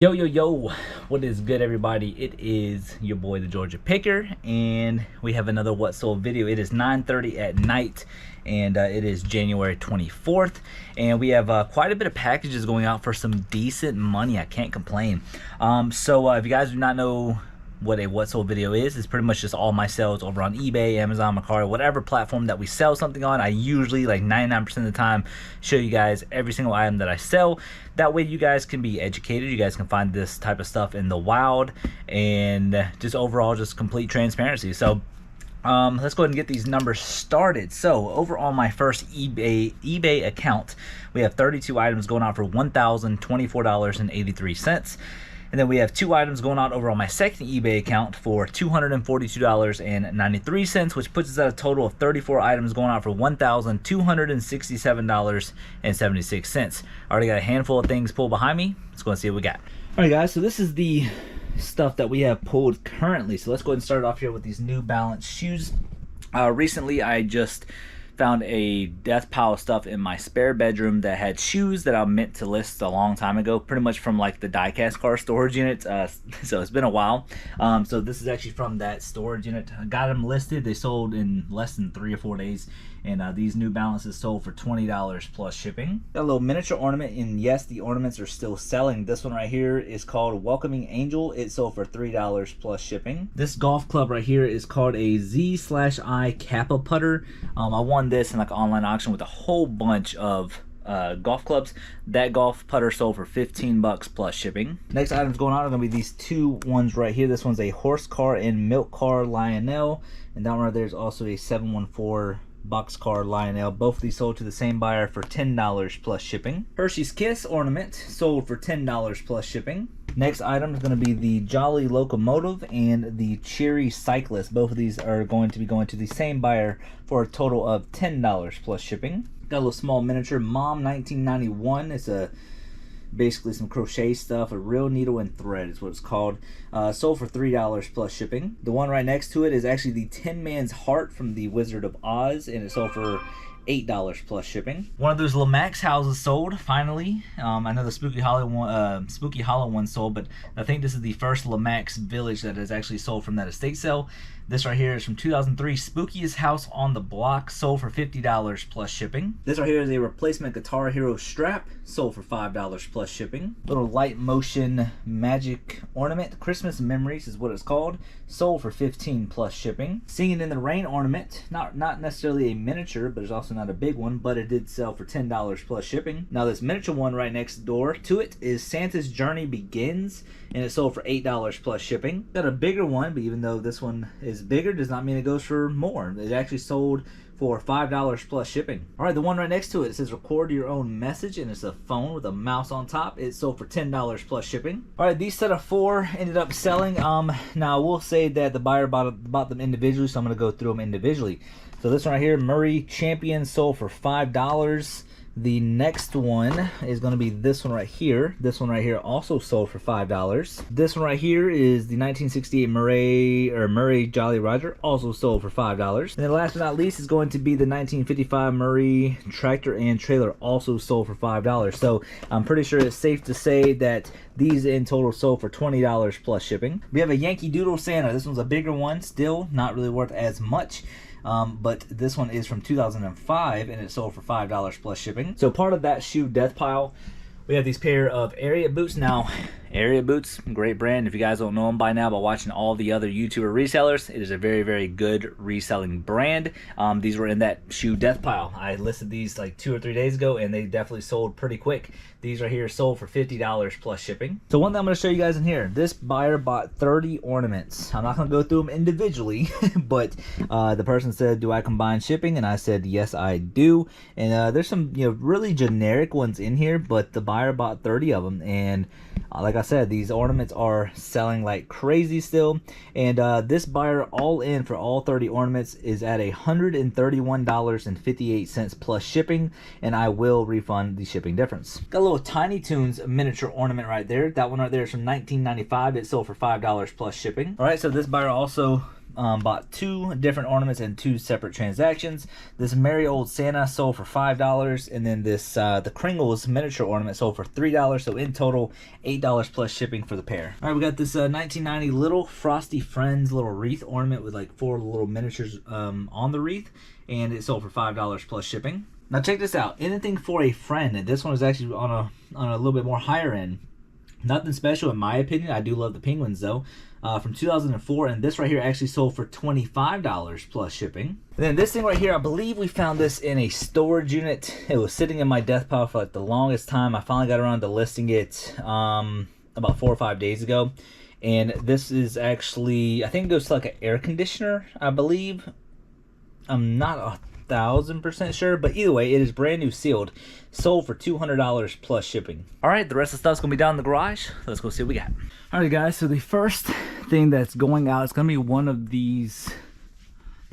Yo, yo, yo, what is good, everybody? It is your boy, the Georgia Picker, and we have another What Sold video. It is 9:30 at night, and it is January 24th, and we have quite a bit of packages going out for some decent money. I can't complain. If you guys do not know what a What Sold video is, it's pretty much just all my sales over on eBay, Amazon, Mercari, whatever platform that we sell something on. I usually, like 99% of the time, show you guys every single item that I sell. That way you guys can be educated, you guys can find this type of stuff in the wild, and just overall just complete transparency. So let's go ahead and get these numbers started. So over on my first eBay account, we have 32 items going out for $1,024.83. And then we have 2 items going out over on my second eBay account for $242.93, which puts us at a total of 34 items going out for $1,267.76. Already got a handful of things pulled behind me. Let's go and see what we got. All right, guys, so this is the stuff that we have pulled currently. So let's go ahead and start off here with these New Balance shoes. Recently, I just found a death pile of stuff in my spare bedroom that had shoes that I meant to list a long time ago, pretty much from like the diecast car storage unit. So it's been a while. So this is actually from that storage unit. I got them listed. They sold in less than 3 or 4 days. And these New Balances sold for $20 plus shipping. Got a little miniature ornament, and yes, the ornaments are still selling. This one right here is called Welcoming Angel. It sold for $3 plus shipping. This golf club right here is called a Z/I Kappa putter. I won this in like an online auction with a whole bunch of golf clubs. That golf putter sold for $15 plus shipping. Next items going on are going to be these 2 ones right here. This one's a horse car and milk car Lionel, and that one right there is also a 714 boxcar Lionel. Both of these sold to the same buyer for $10 plus shipping. Hershey's Kiss ornament sold for $10 plus shipping. Next item is going to be the Jolly Locomotive and the Cheery Cyclist. Both of these are going to be going to the same buyer for a total of $10 plus shipping. Got a little small miniature Mom 1991. It's basically some crochet stuff, a real needle and thread is what it's called. Sold for $3 plus shipping. The one right next to it is actually the Tin Man's Heart from the Wizard of Oz, and it sold for $8 plus shipping. One of those Lamax houses sold finally. I know the Spooky Hollow one sold, but I think this is the first Lamax village that is actually sold from that estate sale. This right here is from 2003, Spookiest House on the Block, sold for $50 plus shipping. This right here is a replacement Guitar Hero strap, sold for $5 plus shipping. Little light motion magic ornament, Christmas Memories is what it's called, sold for $15 plus shipping. Singing in the Rain ornament, not necessarily a miniature, but it's also not a big one, but it did sell for $10 plus shipping. Now this miniature one right next door to it is Santa's Journey Begins, and it sold for $8 plus shipping. Got a bigger one, but even though this one is bigger does not mean it goes for more. It actually sold for $5 plus shipping. All right, the one right next to it says record your own message, and it's a phone with a mouse on top. It sold for $10 plus shipping. All right, these set of 4 ended up selling. Now I will say that the buyer bought them individually, so I'm gonna go through them individually. So this one right here, Murray Champion, sold for $5. The next one is going to be this one right here. This one right here also sold for $5. This one right here is the 1968 Murray Jolly Roger, also sold for $5. And then last but not least is going to be the 1955 Murray Tractor and Trailer, also sold for $5. So I'm pretty sure it's safe to say that these in total sold for $20 plus shipping. We have a Yankee Doodle Santa. This one's a bigger one, still not really worth as much. But this one is from 2005, and it sold for $5 plus shipping. So part of that shoe death pile, we have these pair of Ariat boots. Now, Ariat boots, great brand. If you guys don't know them by now, by watching all the other YouTuber resellers, it is a very, very good reselling brand. These were in that shoe death pile. I listed these like 2 or 3 days ago, and they definitely sold pretty quick. These right here sold for $50 plus shipping. So one thing I'm going to show you guys in here, this buyer bought 30 ornaments. I'm not going to go through them individually, but the person said, do I combine shipping? And I said, yes, I do. And there's some really generic ones in here, but the buyer bought 30 of them. And like I said, these ornaments are selling like crazy still. And this buyer all in for all 30 ornaments is at $131.58 plus shipping. And I will refund the shipping difference. Got a little Tiny Toons miniature ornament right there. That one right there is from 1995. It sold for $5 plus shipping. All right, so this buyer also bought 2 different ornaments in 2 separate transactions. This Merry Old Santa sold for $5, and then this the Kringles miniature ornament sold for $3. So in total, $8 plus shipping for the pair. All right, we got this 1990 little Frosty Friends little wreath ornament with like 4 little miniatures on the wreath, and it sold for $5 plus shipping. Now check this out, anything for a friend, and this one is actually on a little bit more higher end. Nothing special in my opinion. I do love the penguins though. From 2004, and this right here actually sold for $25 plus shipping. And then this thing right here, I believe we found this in a storage unit. It was sitting in my death pile for like the longest time. I finally got around to listing it about 4 or 5 days ago. And this is actually, I think it goes to like an air conditioner, I believe. I'm not 1000% sure, but either way, it is brand new sealed, sold for $200 plus shipping. All right, the rest of the stuff's gonna be down in the garage. Let's go see what we got. All right, guys, so the first thing that's going out is gonna be one of these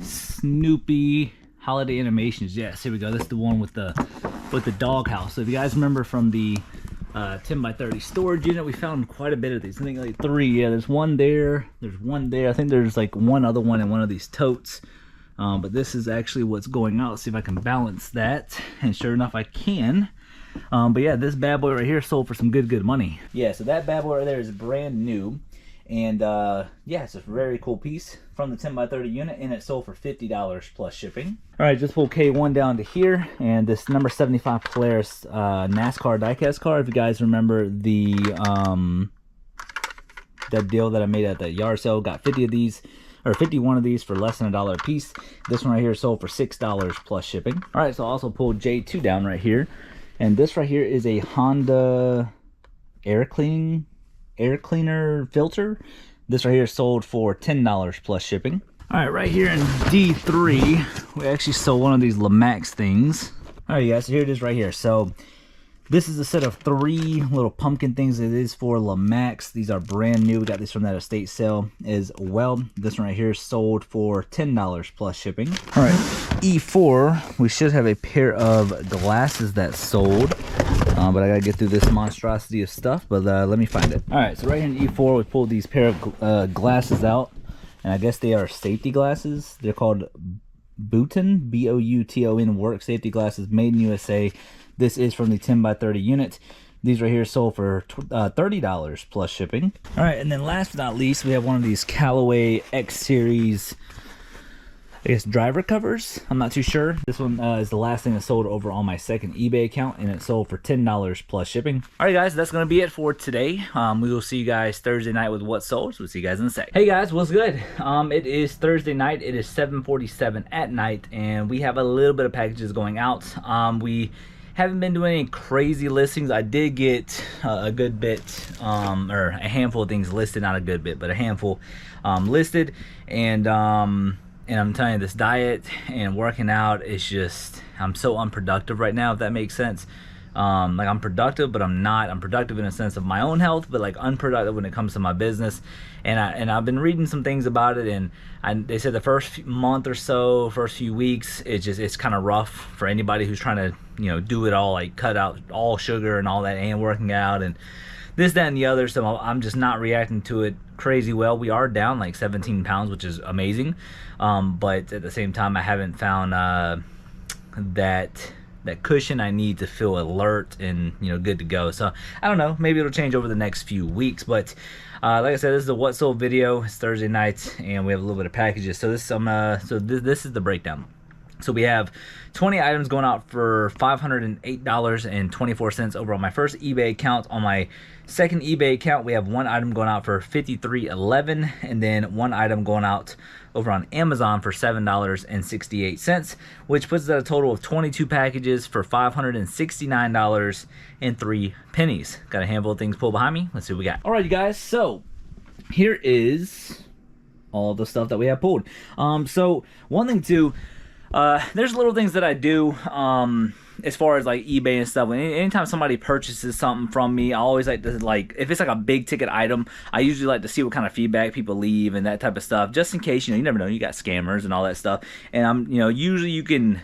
Snoopy holiday animations. Yes, here we go. This is the one with the doghouse. So if you guys remember from the 10 by 30 storage unit, we found quite a bit of these. I think like 3. Yeah, there's one there. There's one there. I think there's like one other one in one of these totes. But this is actually what's going out. Let's see if I can balance that. And sure enough, I can. But yeah, this bad boy right here sold for some good money. Yeah, so that bad boy right there is brand new. And yeah, it's a very cool piece from the 10 by 30 unit, and it sold for $50 plus shipping. All right, just pull K1 down to here, and this number 75 Polaris NASCAR diecast car. If you guys remember the that deal that I made at the yard sale, got 50 of these. Or 51 of these for less than $1 a piece. This one right here sold for $6 plus shipping. All right, so I also pulled J2 down right here, and this right here is a Honda air cleaner filter. This right here sold for $10 plus shipping. All right, right here in D3, we actually sold one of these Lamax things. All right, guys, so here it is right here. So this is a set of 3 little pumpkin things. It is for Lamax. These are brand new. We got these from that estate sale as well. This one right here sold for $10 plus shipping. All right, E4, we should have a pair of glasses that sold. But I gotta get through this monstrosity of stuff, but let me find it. All right, so right here in E4, we pulled these pair of glasses out, and I guess they are safety glasses. They're called Bouton, B-O-U-T-O-N, work safety glasses, made in USA. This is from the 10 by 30 unit. These right here sold for $30 plus shipping. All right, and then last but not least, we have one of these Callaway X Series, I guess, driver covers. I'm not too sure. This one is the last thing that sold over on my second eBay account, and it sold for $10 plus shipping. All right, guys, that's gonna be it for today. We will see you guys Thursday night with what sold. So we'll see you guys in a sec. Hey guys, what's good? It is Thursday night. It is 7:47 at night, and we have a little bit of packages going out. We haven't been doing any crazy listings. I did get a good bit, or a handful of things listed, not a good bit, but a handful listed. And I'm telling you, this diet and working out is just, I'm so unproductive right now, if that makes sense. Like, I'm productive, but I'm not. I'm productive in a sense of my own health, but like unproductive when it comes to my business. And I've been reading some things about it, and they said the first month or so, first few weeks, it's kind of rough for anybody who's trying to, you know, do it all, like cut out all sugar and all that, and working out and this, that, and the other. So I'm just not reacting to it crazy well. We are down like 17 pounds, which is amazing. But at the same time, I haven't found that cushion I need to feel alert and, you know, good to go. So I don't know, maybe it'll change over the next few weeks. But like I said, this is a what sold video. It's Thursday night, and we have a little bit of packages. So this is the breakdown. So we have 20 items going out for $508.24 over on my first eBay account. On my second eBay account, we have 1 item going out for $53.11, and then 1 item going out over on Amazon for $7.68, which puts it at a total of 22 packages for $569.03. Got a handful of things pulled behind me. Let's see what we got. All right, you guys. So here is all the stuff that we have pulled. So one thing too. There's little things that I do as far as like eBay and stuff. Anytime somebody purchases something from me, I always like to, like, if it's like a big ticket item, I usually like to see what kind of feedback people leave and that type of stuff, just in case, you know, you never know, you got scammers and all that stuff. And you know, usually you can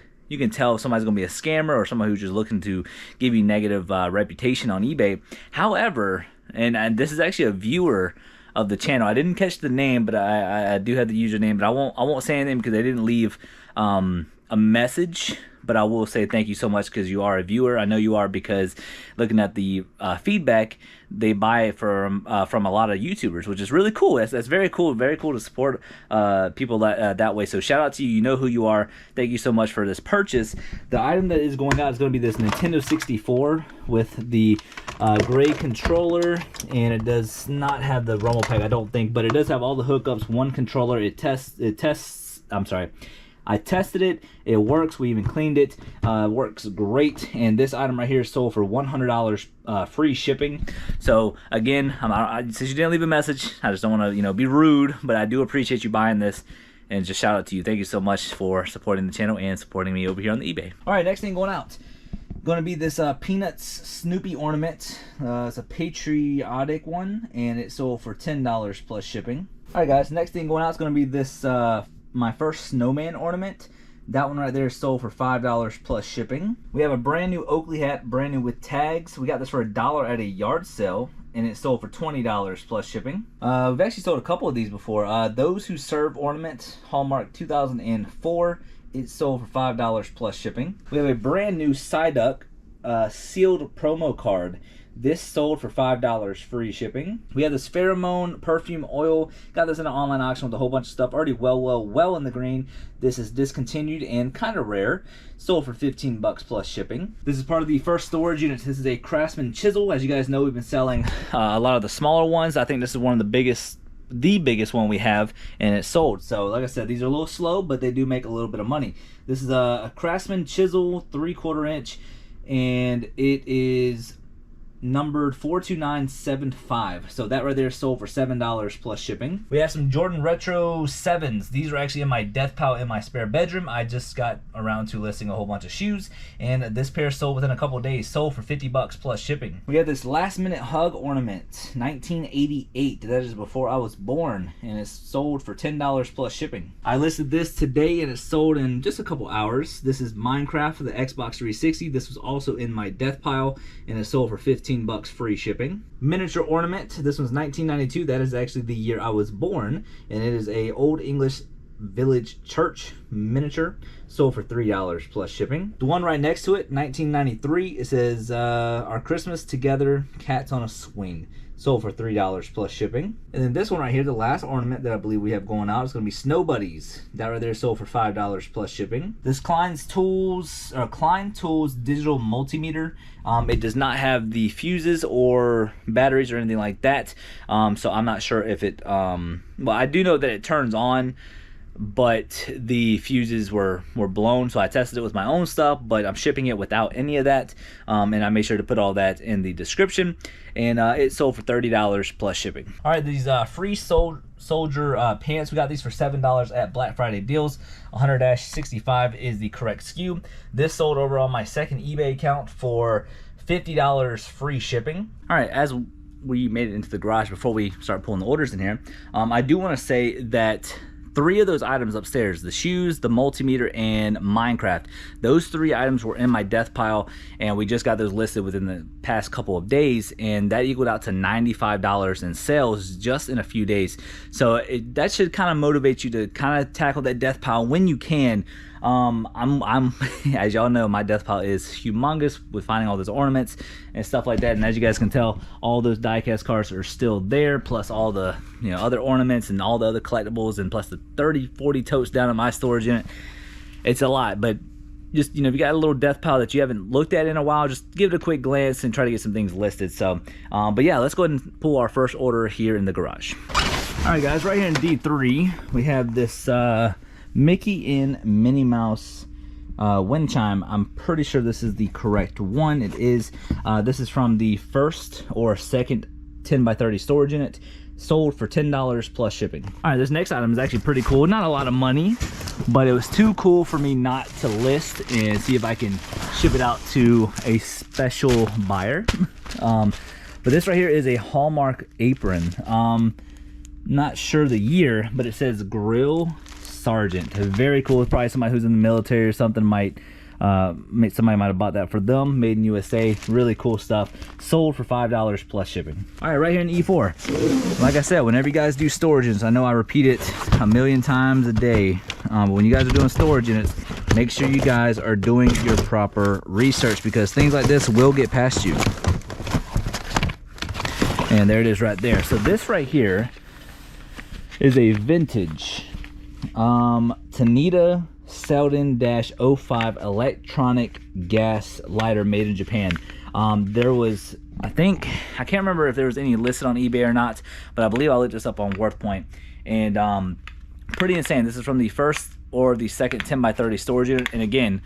tell if somebody's gonna be a scammer or somebody who's just looking to give you negative reputation on eBay. However, and this is actually a viewer of the channel. I didn't catch the name, but I do have the username, but I won't say anything because they didn't leave a message. But I will say thank you so much because you are a viewer. I know you are, because looking at the feedback, they buy it from a lot of YouTubers, which is really cool. That's very cool. Very cool to support people that way. So shout out to you. You know who you are. Thank you so much for this purchase. The item that is going out is going to be this Nintendo 64 with the gray controller, and it does not have the rumble pack, I don't think, but it does have all the hookups. One controller. I tested it. It works. We even cleaned it. Works great. And this item right here sold for $100 free shipping. So again, since you didn't leave a message, I just don't want to be rude, but I do appreciate you buying this. And just shout out to you. Thank you so much for supporting the channel and supporting me over here on the eBay. All right, next thing going out. Going to be this Peanuts Snoopy ornament. It's a patriotic one, and it sold for $10 plus shipping. All right, guys. Next thing going out is going to be this my first snowman ornament. That one right there is sold for $5 plus shipping. We have a brand new Oakley hat, brand new with tags. We got this for $1 at a yard sale, and it sold for $20 plus shipping. We've actually sold a couple of these before. Those Who Serve ornament, Hallmark 2004. It sold for $5 plus shipping. We have a brand new Psyduck sealed promo card. This sold for $5 free shipping. We have this pheromone perfume oil. Got this in an online auction with a whole bunch of stuff. Already well in the green. This is discontinued and kind of rare. Sold for $15 plus shipping. This is part of the first storage unit. This is a Craftsman chisel. As you guys know, we've been selling a lot of the smaller ones. I think this is one of the biggest one we have, and it's sold. So like I said, these are a little slow, but they do make a little bit of money. This is a Craftsman chisel, 3/4 inch, and it is numbered 42975. So that right there sold for $7 plus shipping. We have some Jordan Retro 7s. These are actually in my death pile in my spare bedroom. I just got around to listing a whole bunch of shoes, and this pair sold within a couple of days. Sold for $50 plus shipping. We have this Last Minute Hug ornament, 1988. That is before I was born, and it's sold for $10 plus shipping. I listed this today, and it sold in just a couple hours. This is Minecraft for the Xbox 360. This was also in my death pile, and it sold for $15 free shipping. Miniature ornament. This one's 1992. That is actually the year I was born, and it is a Old English Village Church miniature. Sold for $3 plus shipping. The one right next to it, 1993. It says Our Christmas Together, Cats on a Swing. Sold for $3 plus shipping. And then this one right here, the last ornament that I believe we have going out, is going to be Snow Buddies. That right there sold for $5 plus shipping. This Klein Tools digital multimeter. It does not have the fuses or batteries or anything like that. So I'm not sure if it. Well, I do know that it turns on, but the fuses were blown, so I tested it with my own stuff, but I'm shipping it without any of that, and I made sure to put all that in the description, and it sold for $30 plus shipping. All right, these free soldier pants, we got these for $7 at Black Friday deals. 100-65 is the correct SKU. This sold over on my second eBay account for $50 free shipping. All right, as we made it into the garage before we start pulling the orders in here, I do want to say that 3 of those items upstairs, the shoes, the multimeter, and Minecraft, those 3 items were in my death pile, and we just got those listed within the past couple of days, and that equaled out to $95 in sales just in a few days. So that should kind of motivate you to kind of tackle that death pile when you can. I'm as y'all know, my death pile is humongous with finding all those ornaments and stuff like that, and as you guys can tell, all those die-cast cards are still there, plus all the other ornaments and all the other collectibles, and plus the 30-40 totes down at my storage unit. It's a lot, but just if you got a little death pile that you haven't looked at in a while, just give it a quick glance and try to get some things listed. So but yeah, let's go ahead and pull our first order here in the garage. All right, guys, right here in D3 we have this Mickey and Minnie Mouse wind chime. I'm pretty sure this is the correct one. It is. This is from the first or second 10x30 storage unit. Sold for $10 plus shipping. All right, this next item is actually pretty cool. Not a lot of money, but it was too cool for me not to list and see if I can ship it out to a special buyer. But this right here is a Hallmark apron. Not sure the year, but it says Grill Sergeant. Very cool. Probably somebody who's in the military or something might Somebody might have bought that for them. Made in USA. Really cool stuff. Sold for $5 plus shipping. All right, right here in E4. Like I said, whenever you guys do storage units, I know I repeat it a million times a day, but when you guys are doing storage units, make sure you guys are doing your proper research, because things like this will get past you. And there it is right there. So this right here is a vintage Tanita Selden-05 electronic gas lighter made in Japan. There was, I can't remember if there was any listed on eBay or not, but I believe I looked this up on WorthPoint, and pretty insane. This is from the first or the second 10x30 storage unit. And again,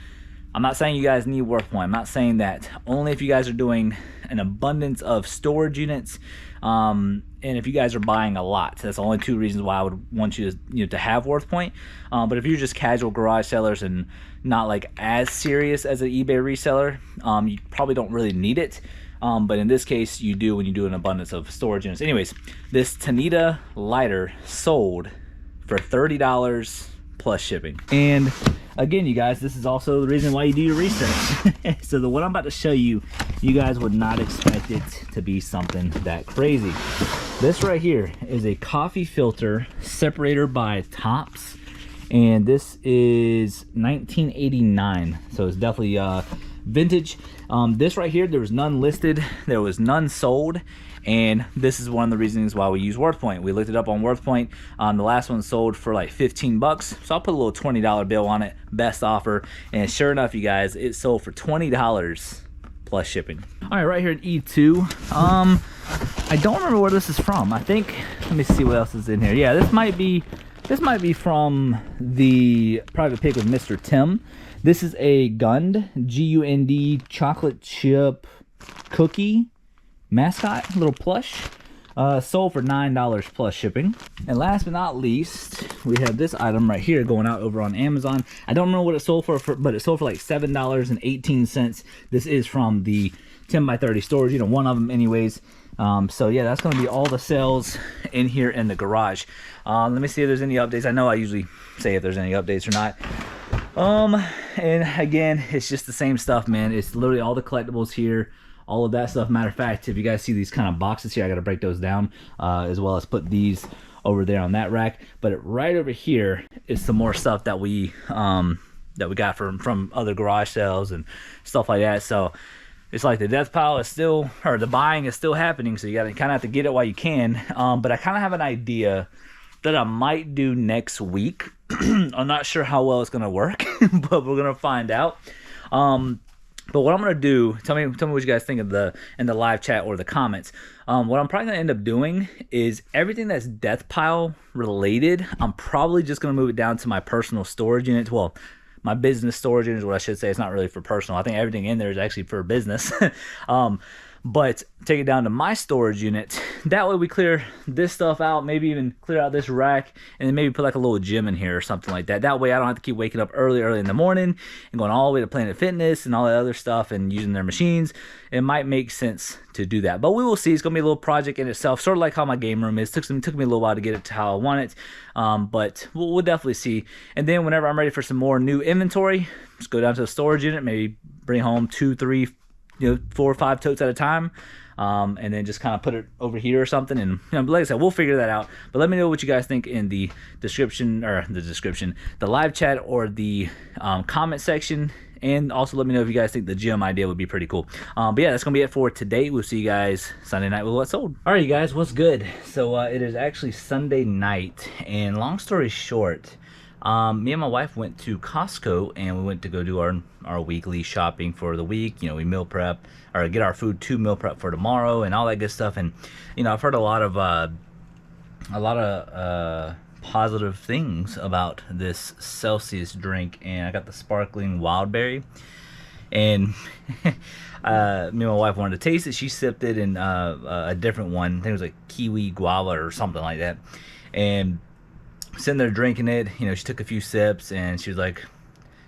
I'm not saying you guys need WorthPoint. I'm not saying that. Only if you guys are doing an abundance of storage units, and if you guys are buying a lot. That's the only two reasons why I would want you to have WorthPoint. But if you're just casual garage sellers and not like as serious as an eBay reseller, you probably don't really need it. But in this case, you do when you do an abundance of storage units. Anyways, this Tanita lighter sold for $30 plus shipping. And again, you guys, this is also the reason why you do your research. So what I'm about to show you, you guys would not expect it to be something that crazy. This right here is a coffee filter separator by Tops, and this is 1989, so it's definitely vintage. This right here, there was none listed, there was none sold, and this is one of the reasons why we use WorthPoint. We looked it up on WorthPoint. The last one sold for like 15 bucks, so I'll put a little $20 bill on it, best offer, and sure enough, you guys, it sold for $20 plus shipping. All right, right here at E2, I don't remember where this is from. I think, let me see what else is in here. Yeah, this might be from the private pick with Mr. Tim. This is a Gund, G-U-N-D, chocolate chip cookie mascot, little plush. Sold for $9 plus shipping. And last but not least, we have this item right here going out over on Amazon. I don't know what it sold for, but it sold for like $7.18. This is from the 10x30 storage, one of them anyways. So yeah, that's going to be all the sales in here in the garage. Let me see if there's any updates. I know I usually say if there's any updates or not. And again, it's just the same stuff, man. It's literally all the collectibles here, all of that stuff. Matter of fact, if you guys see these kind of boxes here, I got to break those down, as well as put these over there on that rack. But right over here is some more stuff that we got from other garage sales and stuff like that. So it's like the death pile is still, or the buying is still happening, so you gotta kind of have to get it while you can. But I kind of have an idea that I might do next week. I'm not sure how well it's gonna work, but we're gonna find out. But what I'm gonna do, tell me what you guys think of in the live chat or the comments. What I'm probably gonna end up doing is everything that's death pile related, I'm probably just gonna move it down to my personal storage unit. Well, my business storage unit is what I should say. It's not really for personal. I think everything in there is actually for business. But take it down to my storage unit. That way we clear this stuff out, maybe even clear out this rack, and then maybe put like a little gym in here or something like that. That way I don't have to keep waking up early in the morning and going all the way to Planet Fitness and all that other stuff and using their machines. It might make sense to do that, but we will see. It's gonna be a little project in itself, sort of like how my game room is. Took me a little while to get it to how I want it, but we'll definitely see. And then whenever I'm ready for some more new inventory, just go down to the storage unit, maybe bring home 2, 3, 4 or 5 totes at a time, and then just kind of put it over here or something. And like I said, we'll figure that out. But let me know what you guys think in the description, the live chat or the comment section. And also let me know if you guys think the gym idea would be pretty cool. But yeah, that's gonna be it for today. We'll see you guys Sunday night with What's Sold. All right, you guys, what's good? So it is actually Sunday night, and long story short, me and my wife went to Costco, and we went to go do our weekly shopping for the week. We meal prep, or get our food to meal prep for tomorrow and all that good stuff. And I've heard a lot of positive things about this Celsius drink, and I got the sparkling wild berry, and me and my wife wanted to taste it. She sipped it in a different one. I think it was like kiwi guava or something like that, and sitting there drinking it, she took a few sips and she was like,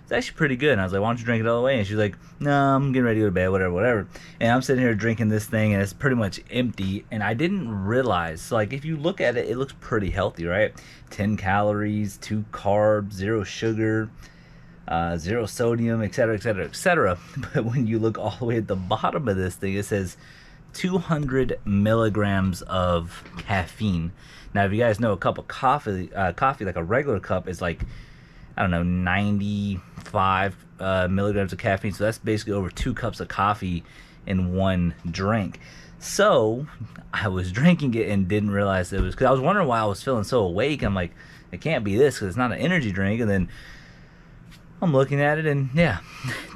it's actually pretty good. And I was like, why don't you drink it all the way? And she's like, no, I'm getting ready to go to bed, whatever. And I'm sitting here drinking this thing, and it's pretty much empty. And I didn't realize, like, if you look at it, it looks pretty healthy, right? 10 calories, 2 carbs, 0 sugar. zero sodium, etc., etc., etc. But when you look all the way at the bottom of this thing, it says 200 milligrams of caffeine. Now, if you guys know, a cup of coffee, like a regular cup, is like, I don't know, 95 milligrams of caffeine. So that's basically over 2 cups of coffee in one drink. So I was drinking it and didn't realize it was, because I was wondering why I was feeling so awake. I'm like, it can't be this, because it's not an energy drink. And then I'm looking at it, and yeah,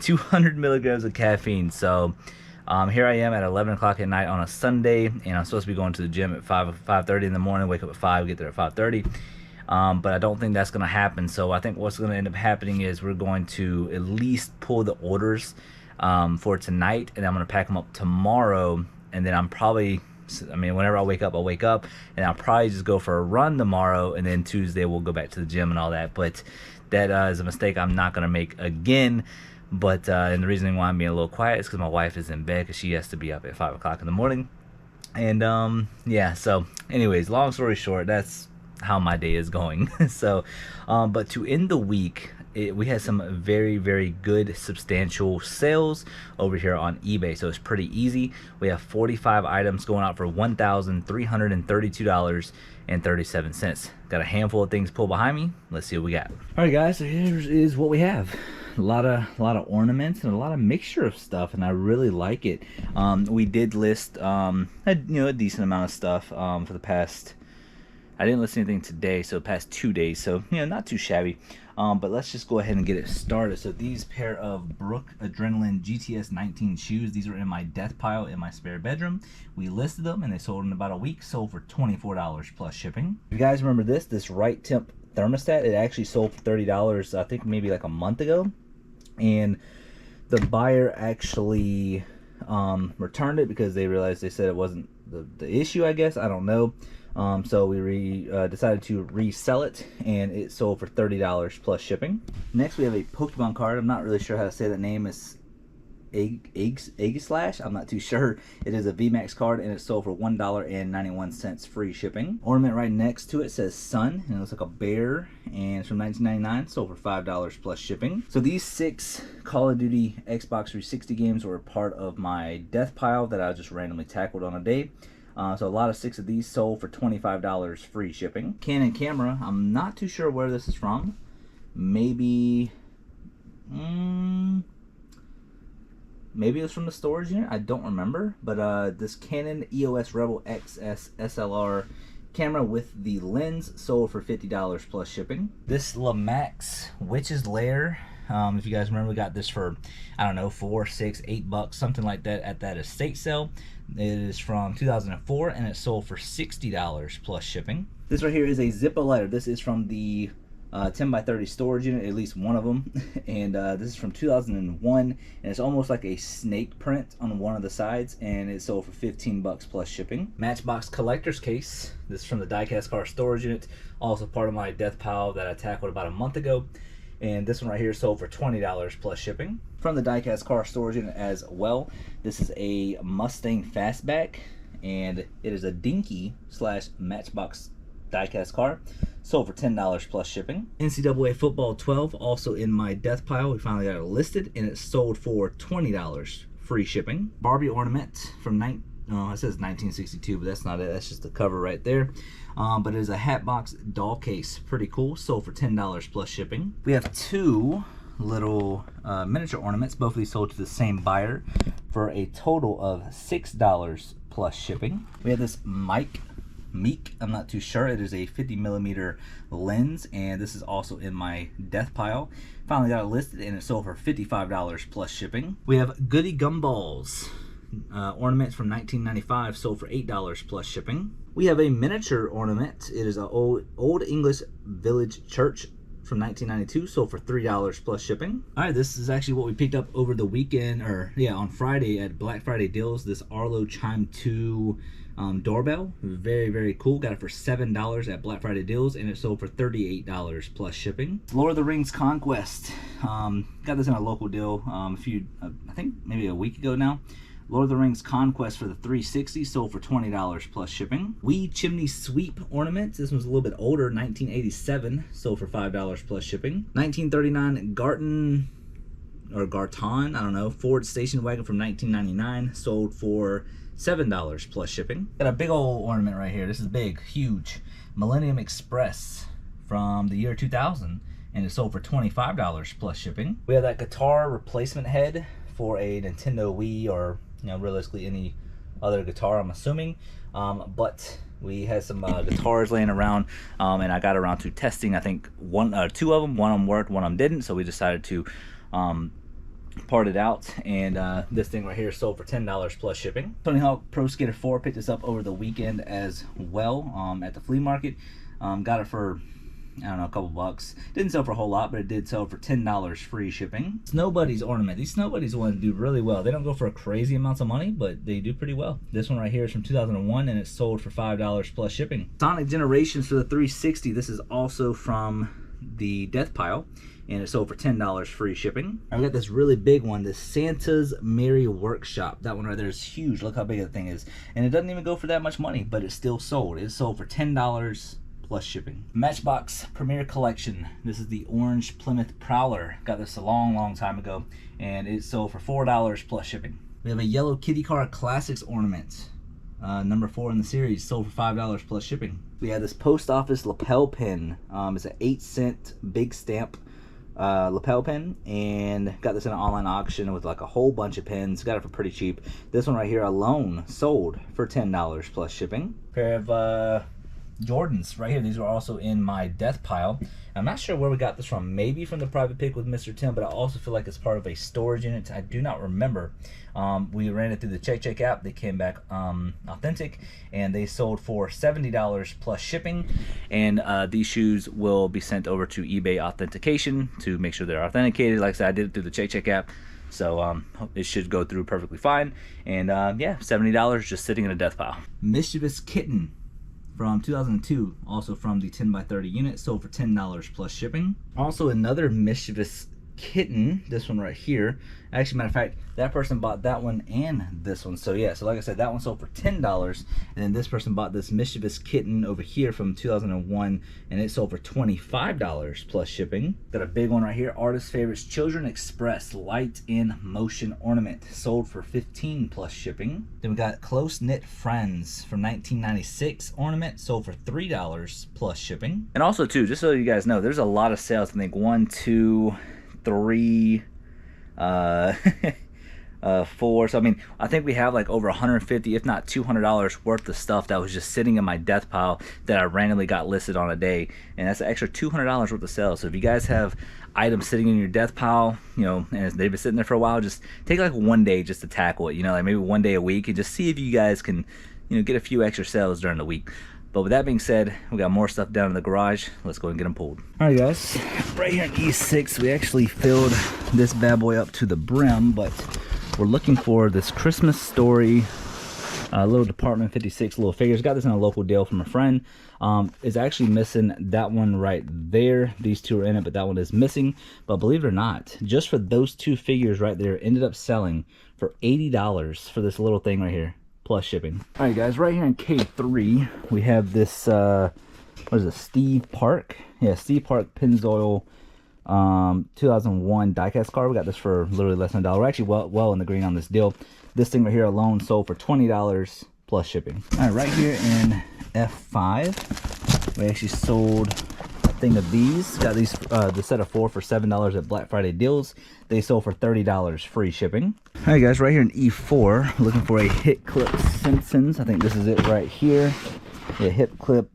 200 milligrams of caffeine. So here I am at 11 o'clock at night on a Sunday, and I'm supposed to be going to the gym at 5:30 in the morning, wake up at 5, get there at 5:30. But I don't think that's going to happen. So I think what's going to end up happening is we're going to at least pull the orders for tonight, and I'm going to pack them up tomorrow. And then I'm probably, I mean, whenever I wake up, I'll wake up, and I'll probably just go for a run tomorrow, and then Tuesday we'll go back to the gym and all that. But that is a mistake I'm not going to make again. But and the reason why I'm being a little quiet is because my wife is in bed, because she has to be up at 5 o'clock in the morning. And yeah, so anyways, long story short, that's how my day is going. So but to end the week, we had some very, very good substantial sales over here on eBay. So it's pretty easy. We have 45 items going out for $1,332.37. Got a handful of things pulled behind me. Let's see what we got. All right, guys, so here is what we have. A lot of ornaments and a lot of mixture of stuff, and I really like it. We did list a decent amount of stuff for the past, I didn't list anything today, so past 2 days, so not too shabby. But let's just go ahead and get it started. So these pair of Brook Adrenaline GTS 19 shoes, these are in my death pile in my spare bedroom. We listed them and they sold in about a week, sold for $24 plus shipping. You guys remember this right temp thermostat? It actually sold for $30, I think maybe like a month ago. And the buyer actually returned it because they realized, they said it wasn't the issue, I guess. I don't know. So we decided to resell it, and it sold for $30 plus shipping. Next, we have a Pokemon card. I'm not really sure how to say that name. It's Aegislash. I'm not too sure. It is a VMAX card, and it sold for $1.91 free shipping. Ornament right next to it says Sun, and it looks like a bear, and it's from 1999. Sold for $5 plus shipping. So these 6 Call of Duty Xbox 360 games were a part of my death pile that I just randomly tackled on a day. So a lot of 6 of these sold for $25 free shipping. Canon camera, I'm not too sure where this is from. Maybe maybe it was from the storage unit, I don't remember. But this Canon EOS Rebel XS SLR camera with the lens sold for $50 plus shipping. This Lamax Witch's Lair, if you guys remember, we got this for, I don't know, $4, $6, $8, something like that at that estate sale. It is from 2004, and it sold for $60 plus shipping. This right here is a Zippo lighter. This is from the 10x30 storage unit, at least one of them. And this is from 2001, and it's almost like a snake print on one of the sides, and it sold for $15 plus shipping. Matchbox collector's case. This is from the diecast car storage unit, also part of my death pile that I tackled about a month ago. And this one right here sold for $20 plus shipping. From the diecast car storage unit as well, this is a Mustang Fastback, and it is a Dinky / Matchbox diecast car. Sold for $10 plus shipping. NCAA Football 12, also in my death pile. We finally got it listed, and it sold for $20 free shipping. Barbie ornament from it says 1962, but that's not it. That's just the cover right there. But it is a Hatbox doll case. Pretty cool. Sold for $10 plus shipping. We have 2 little miniature ornaments. Both of these sold to the same buyer for a total of $6 plus shipping. We have this Meek, I'm not too sure. It is a 50mm lens, and this is also in my death pile. Finally got it listed, and it sold for $55 plus shipping. We have Goody Gumballs ornaments from 1995, sold for $8 plus shipping. We have a miniature ornament. It is an old English village church from 1992, sold for $3 plus shipping. All right, this is actually what we picked up over the weekend, or yeah, on Friday at Black Friday deals. This Arlo Chime 2 doorbell, very, very cool. Got it for $7 at Black Friday deals, and it sold for $38 plus shipping. Lord of the Rings Conquest. Got this in a local deal I think maybe a week ago now. Lord of the Rings Conquest for the 360 sold for $20 plus shipping. Wee Chimney Sweep ornaments. This one's a little bit older, 1987, sold for $5 plus shipping. 1939 Garton or Garton, I don't know, Ford station wagon from 1999, sold for $7 plus shipping. Got a big old ornament right here. This is big, huge. Millennium Express from the year 2000, and it sold for $25 plus shipping. We have that guitar replacement head for a Nintendo Wii, or realistically any other guitar, I'm assuming. But we had some guitars laying around, and I got around to testing. I think two of them. One of them worked, one of them didn't. So we decided to part it out, and this thing right here sold for $10 plus shipping. Tony Hawk Pro Skater 4 picked this up over the weekend as well at the flea market. Got it for, I don't know, a couple bucks. Didn't sell for a whole lot, but it did sell for $10 free shipping. Snow Buddies ornament. These Snow Buddies ones do really well. They don't go for crazy amounts of money, but they do pretty well. This one right here is from 2001, and it sold for $5 plus shipping. Sonic Generations for the 360. This is also from the death pile, and it sold for $10 free shipping. I got this really big one, this Santa's Merry Workshop. That one right there is huge. Look how big that thing is. And it doesn't even go for that much money, but it still sold. It sold for $10 plus shipping. Matchbox Premier Collection. This is the orange Plymouth Prowler. Got this a long time ago, and it sold for $4 plus shipping. We have a yellow kitty car classics ornament. Number 4 in the series, sold for $5 plus shipping. We have this post office lapel pin. It's an 8-cent big stamp lapel pin, and got this in an online auction with like a whole bunch of pins. Got it for pretty cheap. This one right here alone sold for $10 plus shipping. Pair of Jordans right here. These were also in my death pile. I'm not sure where we got this from. Maybe from the private pick with Mr. Tim, but I also feel like it's part of a storage unit. I do not remember. We ran it through the Check app. They came back authentic, and they sold for $70 plus shipping. And these shoes will be sent over to eBay authentication to make sure they're authenticated. Like I said, I did it through the Check app, so it should go through perfectly fine. And yeah, $70 just sitting in a death pile. Mischievous Kitten from 2002, also from the 10x30 unit, sold for $10 plus shipping. Also another Mischievous Kitten, this one right here. Actually, matter of fact, that person bought that one and this one. So yeah, so like I said, that one sold for $10, and then this person bought this Mischievous Kitten over here from 2001, and it sold for $25 plus shipping. Got a big one right here, Artist Favorites Children Express Light in Motion Ornament, sold for $15 plus shipping. Then we got Close Knit Friends from 1996 ornament, sold for $3 plus shipping. And also too, just so you guys know, there's a lot of sales. I think 1, 2, 3, 4. So I mean, I think we have like over $150, if not $200 worth of stuff that was just sitting in my death pile that I randomly got listed on a day, and that's an extra $200 worth of sales. So if you guys have items sitting in your death pile, and they've been sitting there for a while, just take like one day just to tackle it, like maybe one day a week, and just see if you guys can get a few extra sales during the week. But with that being said, we got more stuff down in the garage. Let's go and get them pulled. All right, guys. Right here in E6, we actually filled this bad boy up to the brim, but we're looking for this Christmas Story little Department 56 little figures. Got this in a local deal from a friend. It's actually missing that one right there. These two are in it, but that one is missing. But believe it or not, just for those two figures right there, ended up selling for $80 for this little thing right here, plus shipping. All right, guys, right here in K3, we have this, what is it, Steve Park? Yeah, Steve Park Pennzoil 2001 diecast card. We got this for literally less than $1. We're actually well in the green on this deal. This thing right here alone sold for $20 plus shipping. All right, right here in F5, we actually sold a thing of these. Got these, the set of 4 for $7 at Black Friday deals. They sold for $30 free shipping. All right, guys, right here in E4, looking for a hip clip Simpsons. I think this is it right here. The hip clip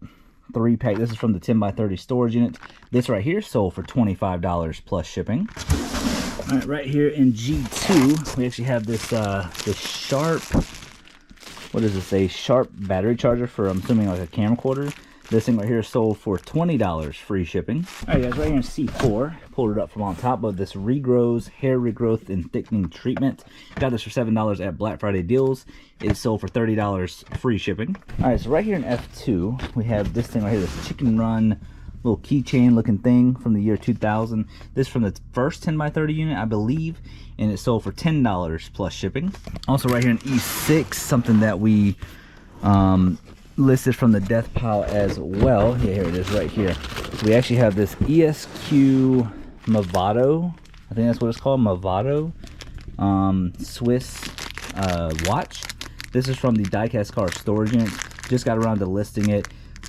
3-pack. This is from the 10x30 storage unit. This right here sold for $25 plus shipping. All right, right here in G2, we actually have this this Sharp, what does it say? Sharp battery charger for, I'm assuming, like a camcorder. This thing right here sold for $20 free shipping. All right, guys, right here in C4, pulled it up from on top of this Regrows hair regrowth and thickening treatment. Got this for $7 at Black Friday deals. It sold for $30 free shipping. All right, so right here in F2, we have this thing right here, this Chicken Run little keychain looking thing from the year 2000. This from the first 10x30 unit, I believe, and it sold for $10 plus shipping. Also right here in E6, something that we listed from the death pile as well. Yeah, here it is right here. So we actually have this ESQ Movado, I think that's what it's called, Movado Swiss watch. This is from the diecast car storage unit. Just got around to listing it.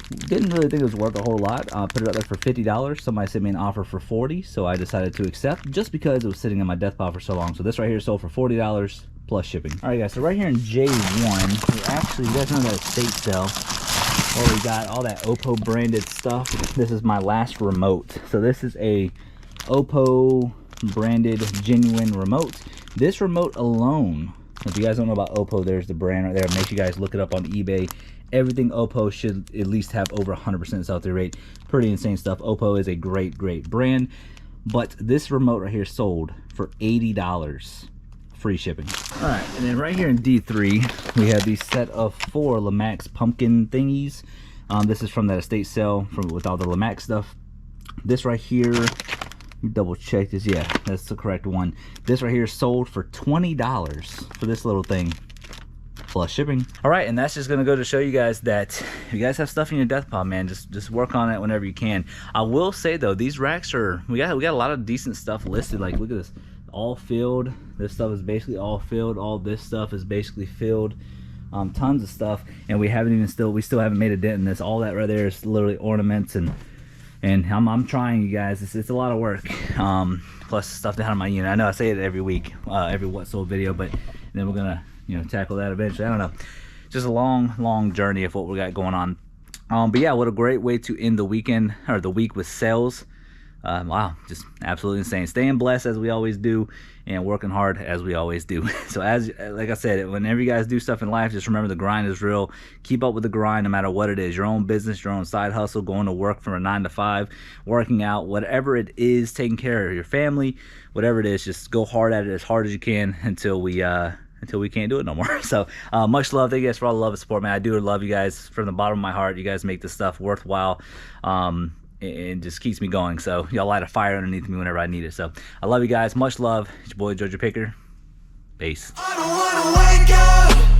Didn't really think it was worth a whole lot. Put it up there for $50. Somebody sent me an offer for $40, so I decided to accept just because it was sitting in my death pile for so long. So this right here sold for $40 plus shipping. All right, guys, so right here in J1, we actually, you guys know that estate sale where we got all that Oppo branded stuff. This is my last remote. So this is a Oppo branded genuine remote. This remote alone, if you guys don't know about Oppo, there's the brand right there. Make sure you guys look it up on eBay. Everything Oppo should at least have over 100% sell-through rate. Pretty insane stuff. Oppo is a great brand. But this remote right here sold for $80. Free shipping. All right, and then right here in D3, we have these set of 4 Lamax pumpkin thingies. This is from that estate sale with all the Lamax stuff. This right here, let me double check this. Yeah, that's the correct one. This right here sold for $20 for this little thing plus shipping. All right, and that's just gonna go to show you guys that if you guys have stuff in your death pile, man, just work on it whenever you can. I will say though, these racks are, we got a lot of decent stuff listed. Like, look at this, all filled. This stuff is basically all filled. All this stuff is basically filled. Tons of stuff, and we still haven't made a dent in this. All that right there is literally ornaments, and I'm trying, you guys. It's a lot of work. Plus stuff down in my unit. I know I say it every week, every what sold video, but then we're gonna, you know, tackle that eventually. I don't know, just a long journey of what we got going on. But yeah, what a great way to end the weekend, or the week, with sales. Wow, just absolutely insane. Staying blessed as we always do, and working hard as we always do. So like I said, whenever you guys do stuff in life, just remember the grind is real. Keep up with the grind no matter what it is. Your own business, your own side hustle, going to work from a 9 to 5, working out, whatever it is, taking care of your family, whatever it is, just go hard at it as hard as you can until we can't do it no more. So much love. Thank you guys for all the love and support, man. I do love you guys from the bottom of my heart. You guys make this stuff worthwhile. And just keeps me going. So y'all light a fire underneath me whenever I need it. So I love you guys. Much love. It's your boy Georgia Picker. Peace. I don't wanna wake up.